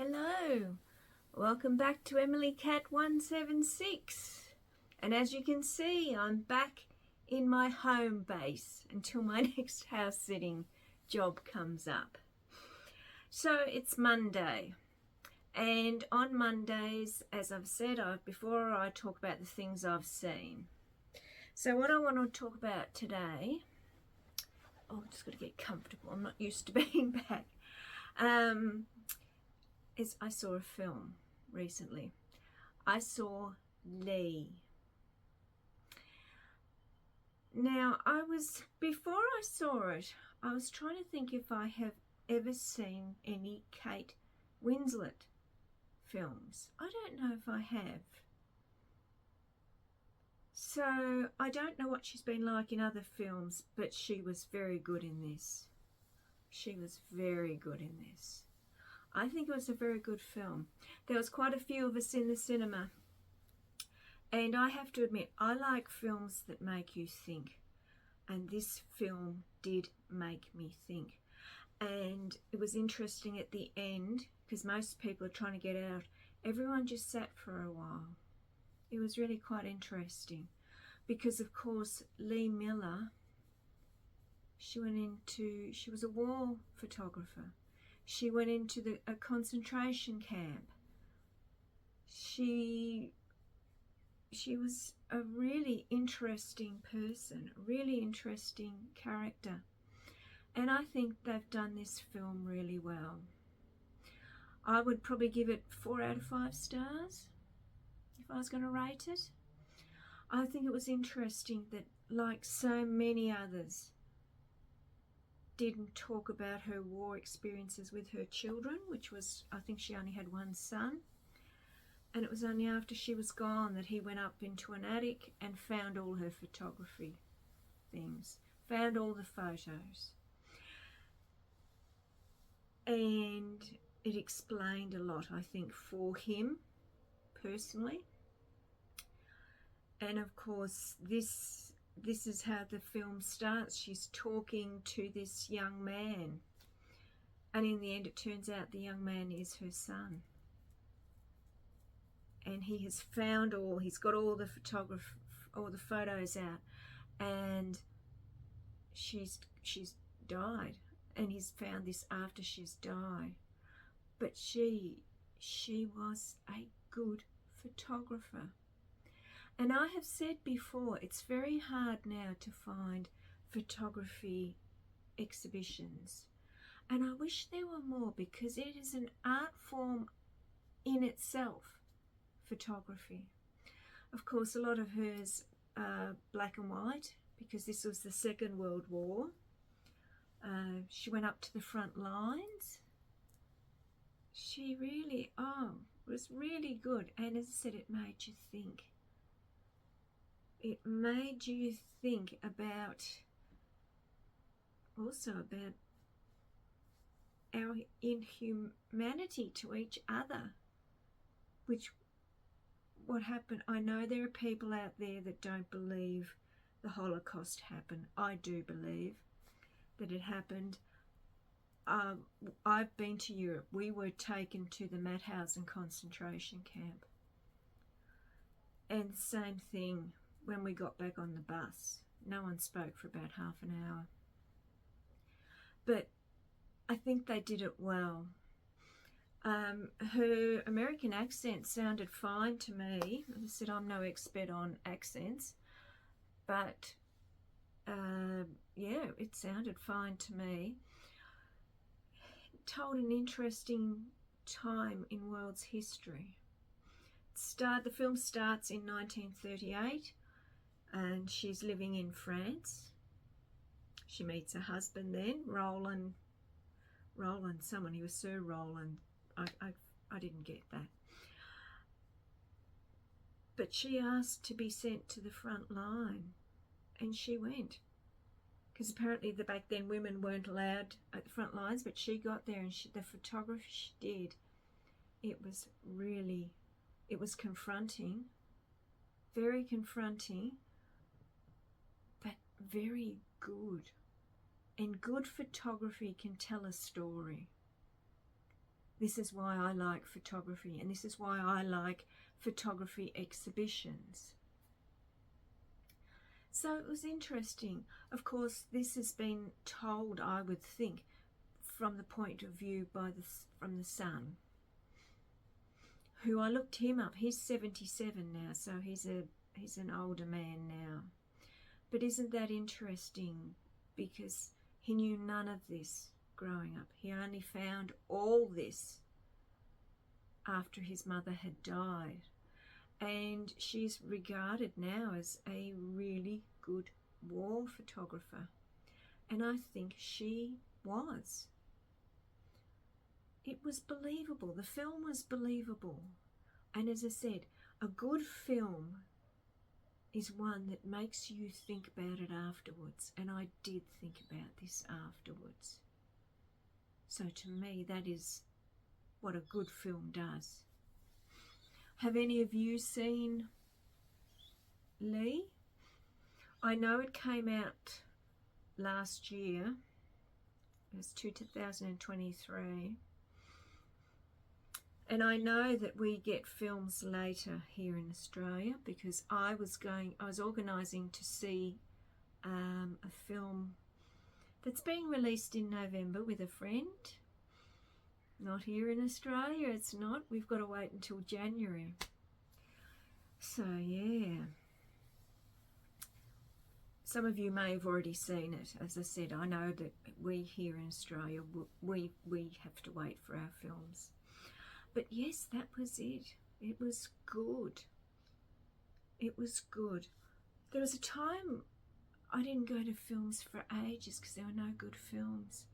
Hello, welcome back to Emily Cat 176. And as you can see, I'm back in my home base until my next house sitting job comes up. So it's Monday, and on Mondays, as I've said before, I talk about the things I've seen. So what I want to talk about today, I've just got to get comfortable, I'm not used to being back, is I saw a film recently. I saw Lee. Now, before I saw it, I was trying to think if I have ever seen any Kate Winslet films. I don't know if I have. So, I don't know what she's been like in other films, but she was very good in this. She was very good in this. I think it was a very good film. There was quite a few of us in the cinema. And I have to admit, I like films that make you think. And this film did make me think. And it was interesting at the end, because most people are trying to get out. Everyone just sat for a while. It was really quite interesting. Because, of course, Lee Miller, she was a war photographer. She went into a concentration camp. She was a really interesting person, a really interesting character. And I think they've done this film really well. I would probably give it 4 out of 5 stars if I was going to rate it. I think it was interesting that, like so many others, didn't talk about her war experiences with her children, which was, I think she only had one son. And it was only after she was gone that he went up into an attic and found all her photography things, found all the photos. And it explained a lot, I think, for him personally. And of course, this is how the film starts. She's talking to this young man. And in the end, it turns out the young man is her son. And he has found he's got all the photos out. And she's died. And he's found this after she's died. But she was a good photographer. And I have said before, it's very hard now to find photography exhibitions. And I wish there were more, because it is an art form in itself, photography. Of course, a lot of hers are black and white, because this was the Second World War. She went up to the front lines. She really, was really good. And as I said, it made you think. It made you think also about our inhumanity to each other, what happened. I know there are people out there that don't believe the Holocaust happened. I do believe that it happened. I've been to Europe. We were taken to the Mauthausen concentration camp. And the same thing when we got back on the bus. No one spoke for about half an hour. But I think they did it well. Her American accent sounded fine to me. As I said, I'm no expert on accents. But, yeah, it sounded fine to me. It told an interesting time in world's history. The film starts in 1938. And she's living in France. She meets her husband then, Roland, someone, he was Sir Roland. I didn't get that. But she asked to be sent to the front line, and she went. Because apparently back then women weren't allowed at the front lines, but she got there, and the photography she did, it was confronting, very confronting, but very good. And good photography can tell a story. This is why I like photography, and this is why I like photography exhibitions. So it was interesting. Of course, this has been told, I would think, from the point of view from the son, who I looked him up. He's 77 now, so he's an older man now. But isn't that interesting? Because he knew none of this growing up. He only found all this after his mother had died. And she's regarded now as a really good war photographer. And I think she was. It was believable. The film was believable. And as I said, a good film is one that makes you think about it afterwards. And I did think about this afterwards. So to me, that is what a good film does. Have any of you seen Lee? I know it came out last year. It was 2023. And I know that we get films later here in Australia, because I was organising to see a film that's being released in November with a friend. Not here in Australia, it's not. We've got to wait until January. So yeah. Some of you may have already seen it. As I said, I know that we here in Australia, we have to wait for our films. But yes, that was it. It was good. It was good. There was a time I didn't go to films for ages because there were no good films.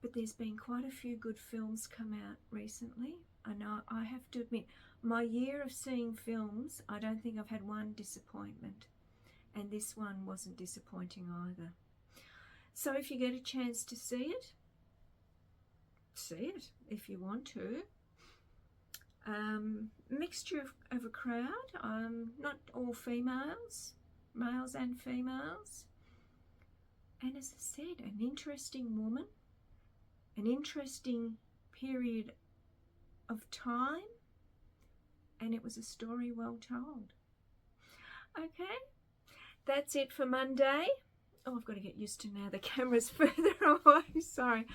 But there's been quite a few good films come out recently. I know, I have to admit, my year of seeing films, I don't think I've had one disappointment. And this one wasn't disappointing either. So if you get a chance to see it if you want to. Mixture of a crowd, not all females, males and females. And as I said, an interesting woman, an interesting period of time, and it was a story well told. Okay, that's it for Monday. Oh, I've got to get used to now the camera's further away, sorry.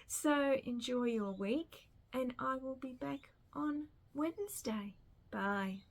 So enjoy your week, and I will be back on Wednesday. Bye.